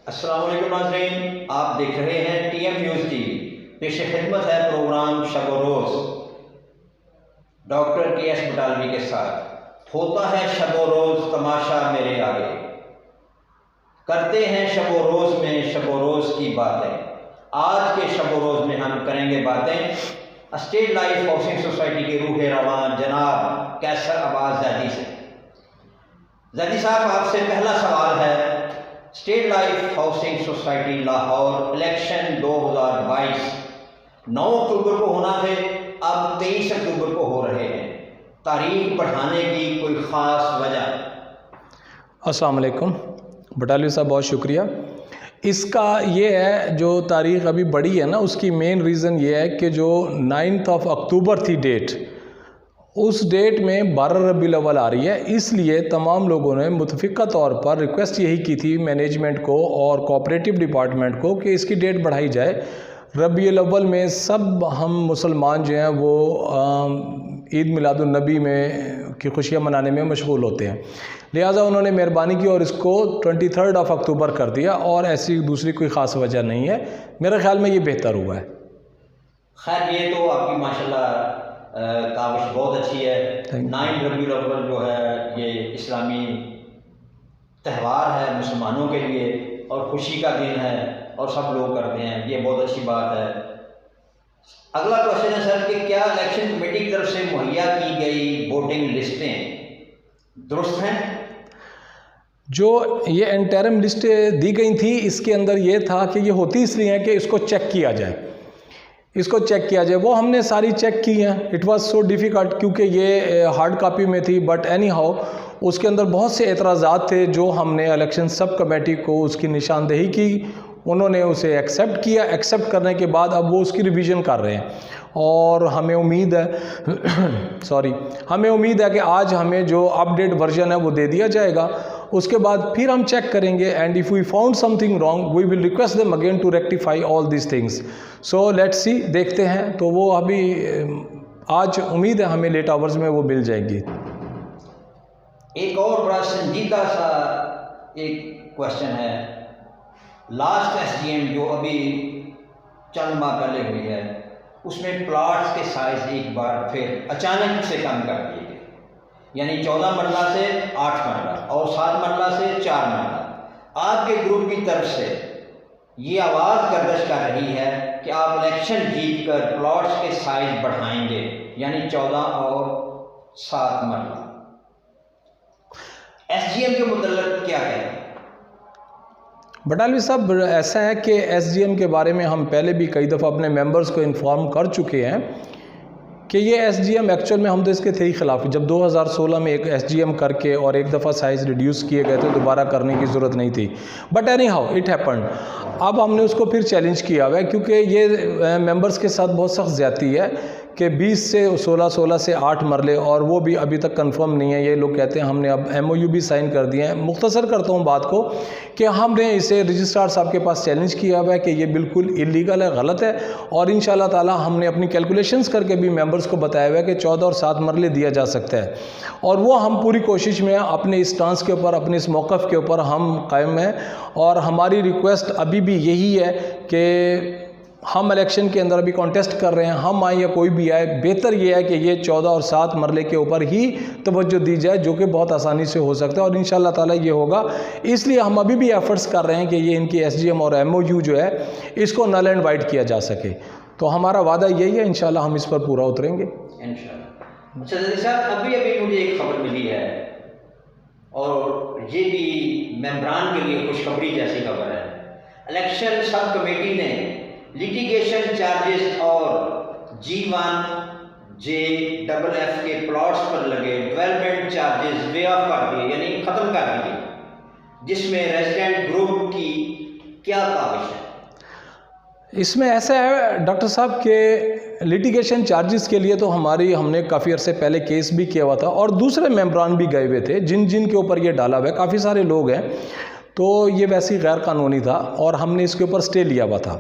अस्सलाम वालेकुम नाज़रीन, आप देख रहे हैं TM न्यूज़ टीवी। पेश खिदमत है प्रोग्राम शब व रोज़ डॉक्टर KS बटालवी के साथ। होता है शब व रोज़ तमाशा मेरे आगे, करते हैं शब व रोज़ में शब व रोज़ की बातें। आज के शब व रोज़ में हम करेंगे बातें स्टेट लाइफ हाउसिंग सोसाइटी के रूह रवान जनाब कैसर अब्बास ज़ैदी से। ज़ैदी साहब, आपसे पहला सवाल है, state life housing society Lahore election 2022 9 अक्टूबर को होना थे, अब 23 अक्टूबर को हो रहे हैं। तारीख बढ़ाने की कोई ख़ास वजह? अस्सलाम वालेकुम बटालवी साहब, बहुत शुक्रिया। इसका ये है, जो तारीख़ अभी बढ़ी है ना, उसकी मेन रीज़न ये है कि जो 9 अक्टूबर थी डेट, उस डेट में 12 रबीउल अव्वल आ रही है। इसलिए तमाम लोगों ने मुतफ़िक़ा तौर पर रिक्वेस्ट यही की थी मैनेजमेंट को और कोऑपरेटिव डिपार्टमेंट को कि इसकी डेट बढ़ाई जाए। रबीउल अव्वल में सब हम मुसलमान जो हैं वो ईद मिलादुन नबी में की खुशियाँ मनाने में मशगूल होते हैं, लिहाजा उन्होंने मेहरबानी की और इसको 23 अक्टूबर कर दिया, और ऐसी दूसरी कोई ख़ास वजह नहीं है। मेरे ख़्याल में ये बेहतर हुआ है। खैर, ये तो आपकी माशाल्लाह काविश बहुत अच्छी है। 9 रबीउल अव्वल जो है ये इस्लामी त्यौहार है मुसलमानों के लिए और खुशी का दिन है और सब लोग करते हैं, ये बहुत अच्छी बात है। अगला क्वेश्चन है सर कि क्या इलेक्शन कमेटी की तरफ से मुहैया की गई वोटिंग लिस्टें दुरुस्त हैं? जो ये इंटरिम लिस्टें दी गई थी, इसके अंदर ये था कि ये होती इसलिए है कि इसको चेक किया जाए, इसको चेक किया जाए। वो हमने सारी चेक की हैं। इट वाज सो डिफ़िकल्ट क्योंकि ये हार्ड कॉपी में थी, बट एनी हाउ उसके अंदर बहुत से एतराज़ात थे जो हमने इलेक्शन सब कमेटी को उसकी निशानदेही की, उन्होंने उसे एक्सेप्ट किया। एक्सेप्ट करने के बाद अब वो उसकी रिवीजन कर रहे हैं और हमें उम्मीद है हमें उम्मीद है कि आज हमें जो अपडेट वर्जन है वो दे दिया जाएगा। उसके बाद फिर हम चेक करेंगे, and if we found something wrong we will request them again to rectify all this things. So let's see, देखते हैं। तो वो अभी आज उम्मीद है हमें लेट आवर्स में वो मिल जाएगी। एक और बड़ा संजीदा सा एक क्वेश्चन है, लास्ट SGM जो अभी चंद माह पहले हुई है, उसमें प्लॉट्स के साइज एक बार फिर अचानक से कम कर दिए गए, यानी 14 मरला से 8 मरला और 7 मरला से 4 मरला। आपके ग्रुप की तरफ से ये आवाज़ गर्दिश कर रही है कि आप इलेक्शन जीतकर प्लॉट्स के साइज बढ़ाएंगे, यानी 14 और 7 मरला। SGM के मुतल्लिक़ क्या कहें? बटालवी साहब, ऐसा है कि SGM के बारे में हम पहले भी कई दफ़ा अपने मेंबर्स को इन्फॉर्म कर चुके हैं कि ये SGM एक्चुअल में हम तो इसके थे ही खिलाफ। जब 2016 में एक SGM करके और एक दफ़ा साइज़ रिड्यूस किए गए थे, दोबारा करने की ज़रूरत नहीं थी, but any how it happened. अब हमने उसको फिर चैलेंज किया हुआ है क्योंकि ये मेंबर्स के साथ बहुत सख्त ज़्यादती है कि 20 से 16, 16 से 8 मरले, और वो भी अभी तक कंफर्म नहीं है। ये लोग कहते हैं हमने अब MOU भी साइन कर दिए हैं। मुख्तसर करता हूँ बात को कि हमने इसे रजिस्ट्रार साहब के पास चैलेंज किया हुआ है कि ये बिल्कुल इलीगल है, गलत है, और इंशाल्लाह ताला हमने अपनी कैलकुलेशंस करके भी मेंबर्स को बताया हुआ है कि 14 और 7 मरले दिया जा सकता है, और वो हम पूरी कोशिश में अपने इस स्टांस के ऊपर, अपने इस मौक़िफ़ के ऊपर हम कायम हैं। और हमारी रिक्वेस्ट अभी भी यही है कि हम इलेक्शन के अंदर अभी कॉन्टेस्ट कर रहे हैं, हम आए या कोई भी आए, बेहतर ये है कि ये 14 और 7 मरले के ऊपर ही तवज्जो दी जाए, जो कि बहुत आसानी से हो सकता है और इंशाल्लाह ताला ये होगा। इसलिए हम अभी भी एफर्ट्स कर रहे हैं कि ये इनकी SGM और MOU जो है इसको नल एंड वाइड किया जा सके। तो हमारा वादा यही है, इंशाल्लाह हम इस पर पूरा उतरेंगे इंशाल्लाह। अच्छा ज़ैदी साहब, अभी मुझे एक खबर मिली है और ये भी मेंबरान के लिए खुशखबरी जैसी खबर है। इलेक्शन सब कमेटी ने लिटिगेशन चार्जेस और G1JFF के प्लॉट्स पर लगे डेवलपमेंट चार्जेस वे ऑफ कर दिए, यानी ख़त्म कर दिए, जिसमें रेजिडेंट ग्रुप की क्या काविश है? इसमें ऐसा है डॉक्टर साहब के लिटिगेशन चार्जेस के लिए तो हमने काफ़ी अरसे पहले केस भी किया हुआ था और दूसरे मेंबरान भी गए हुए थे जिन के ऊपर ये डाला हुआ है, काफ़ी सारे लोग हैं, तो ये वैसे ही गैर कानूनी था और हमने इसके ऊपर स्टे लिया हुआ था।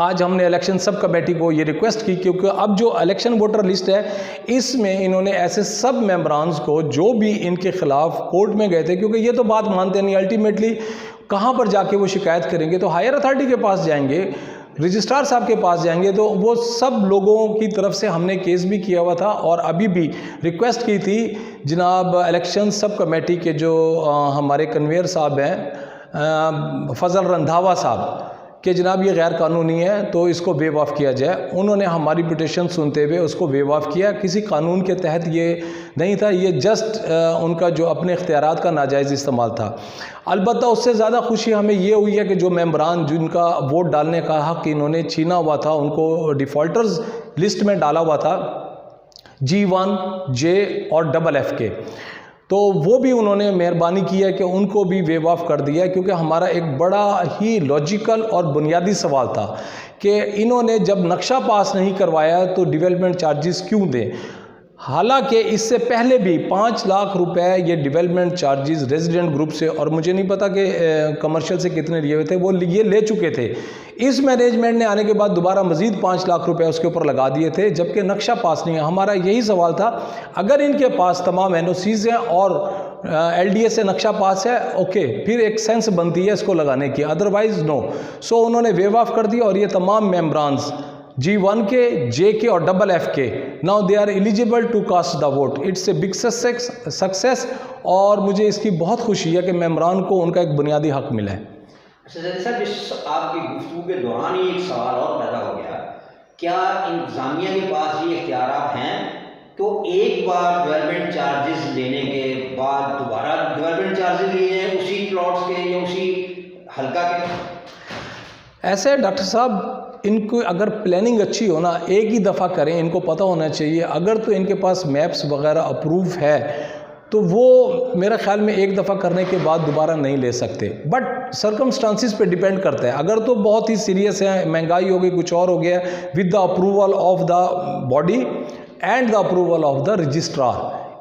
आज हमने इलेक्शन सब कमेटी को ये रिक्वेस्ट की क्योंकि अब जो इलेक्शन वोटर लिस्ट है इसमें इन्होंने ऐसे सब मेंबरान्स को जो भी इनके ख़िलाफ़ कोर्ट में गए थे, क्योंकि ये तो बात मानते नहीं, अल्टीमेटली कहाँ पर जाके वो शिकायत करेंगे? तो हायर अथॉरिटी के पास जाएंगे, रजिस्ट्रार साहब के पास जाएंगे। तो वो सब लोगों की तरफ से हमने केस भी किया हुआ था और अभी भी रिक्वेस्ट की थी जनाब इलेक्शन सब कमेटी के जो हमारे कन्वेयर साहब हैं फजल रंधावा साहब कि जनाब ये गैर कानूनी है तो इसको वेव ऑफ किया जाए। उन्होंने हमारी पिटिशन सुनते हुए उसको वेव ऑफ किया। किसी कानून के तहत ये नहीं था, ये जस्ट उनका जो अपने इख्तियारात का नाजायज़ इस्तेमाल था। अलबत्ता उससे ज़्यादा खुशी हमें ये हुई है कि जो मेंबरान जिनका वोट डालने का हक़ इन्होंने छीना हुआ था, उनको डिफ़ॉल्टर्स लिस्ट में डाला हुआ था G1, J और FF के, तो वो भी उन्होंने मेहरबानी की है कि उनको भी वेव ऑफ कर दिया है। क्योंकि हमारा एक बड़ा ही लॉजिकल और बुनियादी सवाल था कि इन्होंने जब नक्शा पास नहीं करवाया तो डेवलपमेंट चार्जेस क्यों दें। हालांकि इससे पहले भी 5 लाख रुपए ये डेवलपमेंट चार्जेस रेजिडेंट ग्रुप से, और मुझे नहीं पता कि कमर्शियल से कितने लिए हुए थे, वो ये ले चुके थे। इस मैनेजमेंट ने आने के बाद दोबारा मज़ीद 5 लाख रुपए उसके ऊपर लगा दिए थे, जबकि नक्शा पास नहीं है। हमारा यही सवाल था, अगर इनके पास तमाम NOCs हैं और LDA से नक्शा पास है, ओके, फिर एक सेंस बनती है इसको लगाने की, अदरवाइज नो। सो उन्होंने वेव ऑफ कर दिया और ये तमाम मेम्बरान्स G1 के, J के और FF के now they are eligible to cast the vote. It's a big success और मुझे इसकी बहुत खुशी है कि मेम्बरान को उनका एक बुनियादी हक मिला है। अच्छा सर, इस आपकी गुफ्तगू के दौरान ही एक सवाल और पैदा हो गया, क्या इंतजामिया के पास ये इख्तियारात हैं तो एक बार डेवलपमेंट चार्जेस लेने के बाद दोबारा डेवलपमेंट चार्जेस लिए हैं उसी प्लॉट्स के या उसी हल्का के? ऐसे डॉक्टर साहब, इनको अगर प्लानिंग अच्छी हो ना, एक ही दफ़ा करें, इनको पता होना चाहिए। अगर तो इनके पास मैप्स वगैरह अप्रूव है तो वो मेरा ख्याल में एक दफ़ा करने के बाद दोबारा नहीं ले सकते, बट सर्कमस्टांसिस पे डिपेंड करता है। अगर तो बहुत ही सीरियस है, महंगाई हो गई, कुछ और हो गया, with the approval of the body and the approval of the registrar,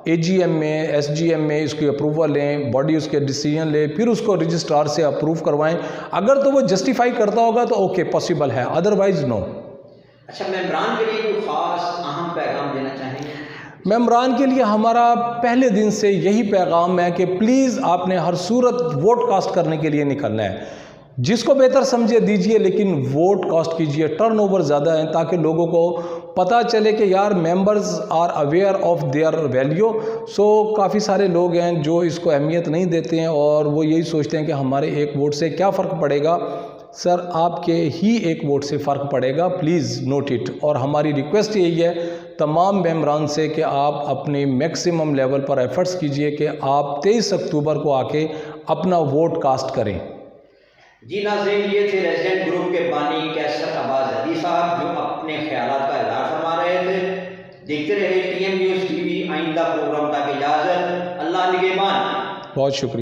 AGM में, SGM में इसकी अप्रूवल लें, बॉडी उसके डिसीजन ले, फिर उसको रजिस्ट्रार से अप्रूव करवाएं। अगर तो वो जस्टिफाई करता होगा तो ओके, पॉसिबल है, अदरवाइज नो। अच्छा, मेंबरान के लिए कोई ख़ास अहम पैगाम देना चाहेंगे? मेंबरान के लिए हमारा पहले दिन से यही पैगाम है कि प्लीज़ आपने हर सूरत वोट कास्ट करने के लिए निकलना है। जिसको बेहतर समझे दीजिए, लेकिन वोट कास्ट कीजिए। टर्नओवर ज़्यादा है ताकि लोगों को पता चले कि यार members are aware of their value. So काफ़ी सारे लोग हैं जो इसको अहमियत नहीं देते हैं और वो यही सोचते हैं कि हमारे एक वोट से क्या फ़र्क पड़ेगा। सर, आपके ही एक वोट से फ़र्क पड़ेगा, प्लीज़ नोट इट। और हमारी रिक्वेस्ट यही है तमाम मेंबरान से कि आप अपने मैक्सिमम लेवल पर एफर्ट्स कीजिए कि आप 23 अक्टूबर को आके अपना वोट कास्ट करें। जी नाज़रीन, ये थे रेजिडेंट ग्रुप के बानी कैसर अब्बास अली साहब जो अपने ख्यालात का इज़हार फरमा रहे थे। देखते रहे TM न्यूज़ TV। आइंदा प्रोग्राम तक इजाज़त। अल्लाह निगहबान। बहुत शुक्रिया।